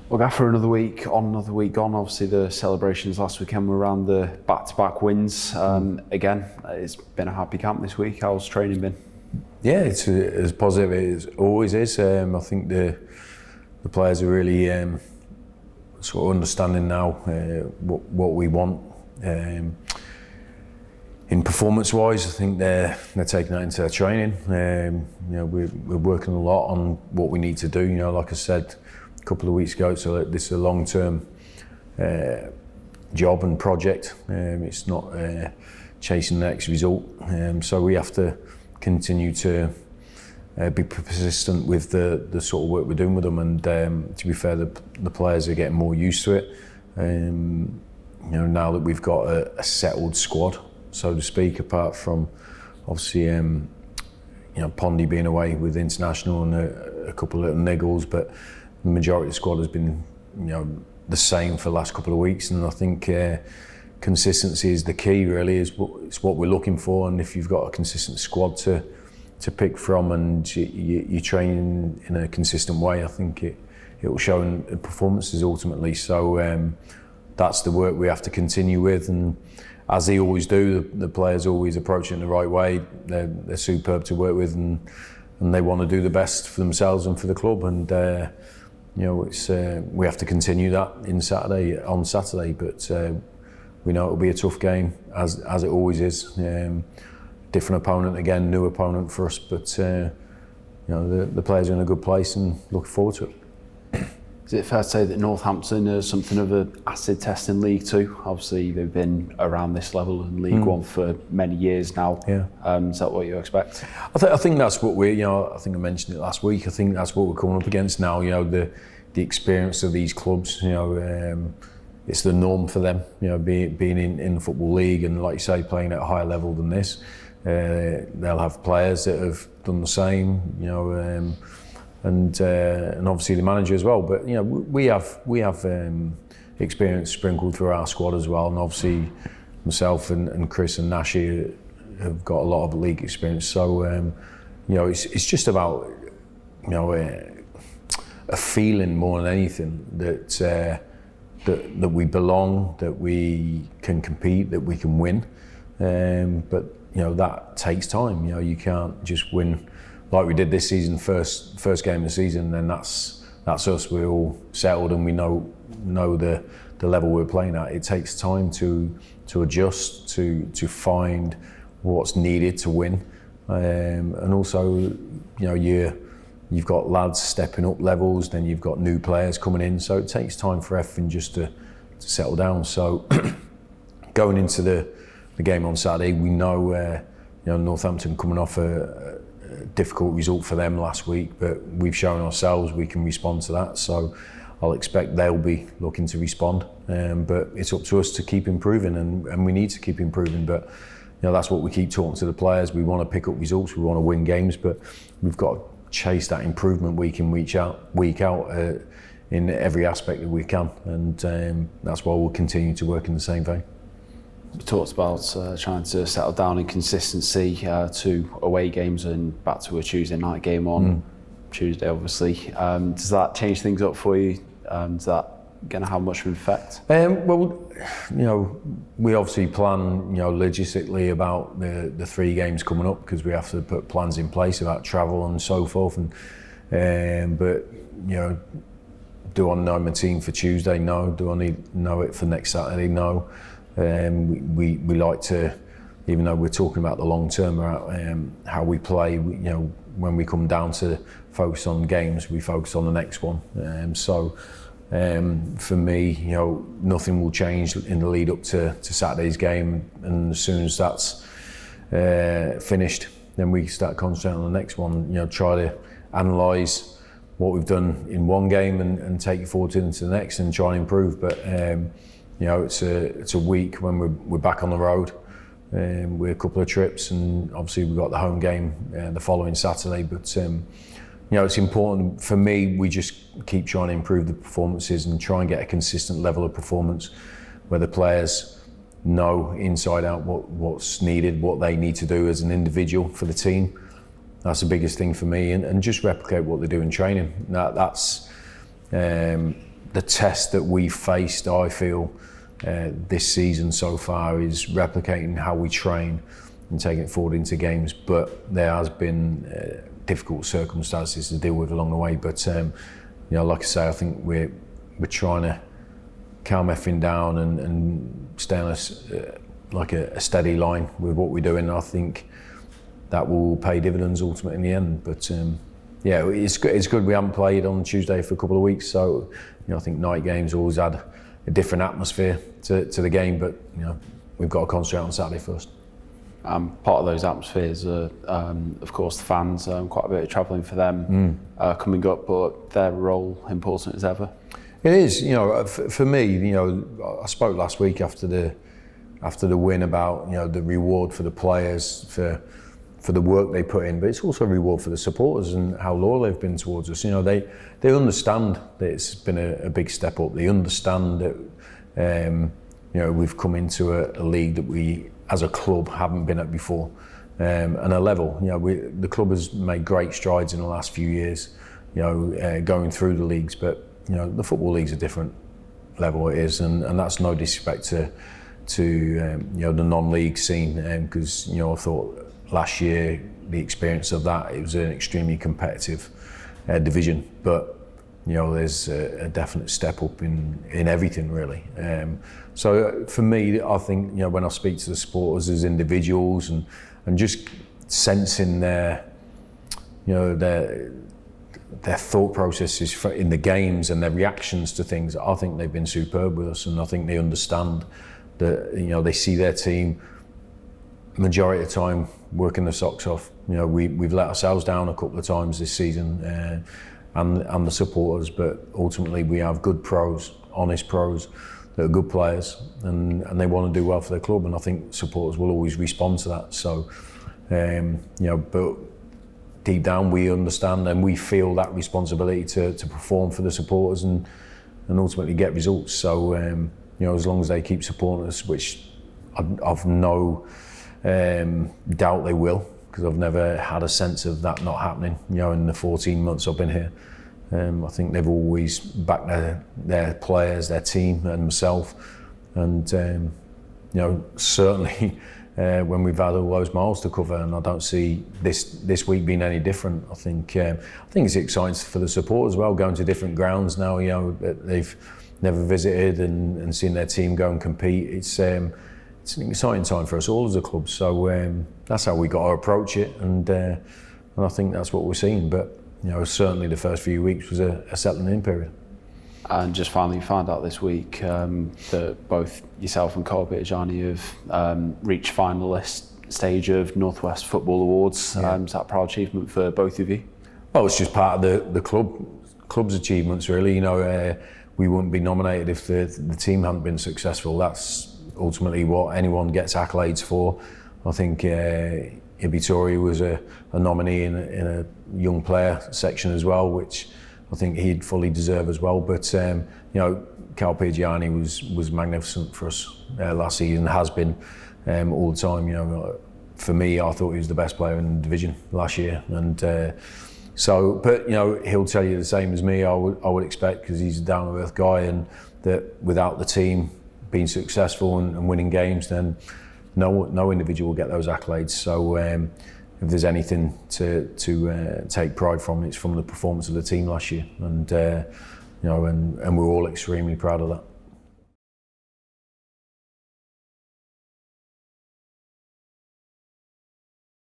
We'll go for another week on, another week gone. Obviously, the celebrations last weekend were around the back-to-back wins. Again, it's been a happy camp this week. How's training been? Yeah, it's as positive as it always is. I think the players are really sort of understanding now what we want. In performance-wise, I think they're taking that into their training. We're working a lot on what we need to do. Like I said a couple of weeks ago, so this is a long-term job and project. It's not chasing the next result. So we have to continue to be persistent with the sort of work we're doing with them. And to be fair, the players are getting more used to it. Now that we've got a settled squad, so to speak, apart from obviously Pondy being away with international and a couple of little niggles, but the majority of the squad has been the same for the last couple of weeks. And I think consistency is the key, really. It's what we're looking for. And if you've got a consistent squad to pick from and you train in a consistent way, I think it will show in performances ultimately. So that's the work we have to continue with. And as they always do, the players always approach it in the right way. They're superb to work with, and they want to do the best for themselves and for the club. And we have to continue that on Saturday. But we know it'll be a tough game, as it always is. Different opponent again, new opponent for us. But the players are in a good place and looking forward to it. Is it fair to say that Northampton is something of an acid test in League Two? Obviously, they've been around this level in League One for many years now. Yeah. Is that what you expect? I think that's what I think I mentioned it last week. I think that's what we're coming up against now. The experience of these clubs. It's the norm for them. Being in the Football League and, like you say, playing at a higher level than this. They'll have players that have done the same. And obviously the manager as well. But we have experience sprinkled through our squad as well. And obviously myself and Chris and Nashi have got a lot of league experience. So it's just about a feeling more than anything that we belong, that we can compete, that we can win. But that takes time. You can't just win like we did this season, first game of the season. Then that's us. We're all settled and we know the level we're playing at. It takes time to adjust, to find what's needed to win, and also you've got lads stepping up levels. Then you've got new players coming in. So it takes time for everything just to settle down. So going into the game on Saturday, we know Northampton coming off a difficult result for them last week, but we've shown ourselves we can respond to that. So I'll expect they'll be looking to respond. But it's up to us to keep improving, and we need to keep improving. But that's what we keep talking to the players. We want to pick up results, we want to win games, but we've got to chase that improvement week in, week out in every aspect that we can. And that's why we'll continue to work in the same vein. We talked about trying to settle down in consistency to away games and back to a Tuesday night game on Tuesday, obviously. Does that change things up for you? Is that going to have much of an effect? Well, we obviously plan, logistically about the 3 games coming up, because we have to put plans in place about travel and so forth. And but do I know my team for Tuesday? No. Do I need to know it for next Saturday? No. We like to, even though we're talking about the long term, how we play. When we come down to focus on games, we focus on the next one. For me, nothing will change in the lead up to Saturday's game, and as soon as that's finished, then we start concentrating on the next one. Try to analyse what we've done in one game and take it forward into the next and try and improve. But it's a week when we're back on the road. We're a couple of trips, and obviously we've got the home game the following Saturday. But it's important for me. We just keep trying to improve the performances and try and get a consistent level of performance, where the players know inside out what's needed, what they need to do as an individual for the team. That's the biggest thing for me, and just replicate what they do in training. That's the test that we faced, I feel, this season so far is replicating how we train and taking it forward into games. But there has been difficult circumstances to deal with along the way. But like I say, I think we're trying to calm everything down and stay on a steady line with what we're doing. I think that will pay dividends ultimately in the end. But it's good we haven't played on Tuesday for a couple of weeks. So I think night games always add a different atmosphere to the game. But we've got to concentrate on Saturday first. Part of those atmospheres are, of course, the fans. Quite a bit of travelling for them coming up, but their role important as ever. It is. For me, I spoke last week after the win about the reward for the players for the work they put in, but it's also a reward for the supporters and how loyal they've been towards us. They understand that it's been a big step up. They understand that we've come into a league that we, as a club, haven't been at before, and a level. The club has made great strides in the last few years, going through the leagues. But the football league's a different level. It is, and that's no disrespect to the non-league scene, because I thought last year the experience of that, it was an extremely competitive division. But there's a definite step up in everything really. So for me, I think when I speak to the supporters as individuals and just sensing their thought processes in the games and their reactions to things, I think they've been superb with us, and I think they understand that they see their team majority of the time working their socks off. We've let ourselves down a couple of times this season, and the supporters, but ultimately we have good pros, honest pros that are good players, and they want to do well for their club, and I think supporters will always respond to that. So but deep down we understand and we feel that responsibility to perform for the supporters and ultimately get results. So as long as they keep supporting us, which I've no doubt they will, because I've never had a sense of that not happening. In the 14 months I've been here, I think they've always backed their players, their team, and myself. And certainly when we've had all those miles to cover, and I don't see this week being any different. I think it's exciting for the support as well, going to different grounds now. That they've never visited and seeing their team go and compete. It's an exciting time for us all as a club. So that's how we got to approach it, and I think that's what we're seeing. But certainly the first few weeks was a settling in period. And just finally found out this week that both yourself and Carl Biagiani have reached finalist stage of Northwest Football Awards. Yeah. Is that a proud achievement for both of you? Well, it's just part of the club's achievements, really. We wouldn't be nominated if the team hadn't been successful. That's ultimately what anyone gets accolades for. I think Ibitori was a nominee in a young player section as well, which I think he'd fully deserve as well. But Carl Biagiani was magnificent for us last season, has been all the time. For me, I thought he was the best player in the division last year, and but he'll tell you the same as me. I would expect, because he's a down to earth guy, and that without the team being successful and winning games, then no individual will get those accolades. So if there's anything to take pride from, it's from the performance of the team last year, and we're all extremely proud of that.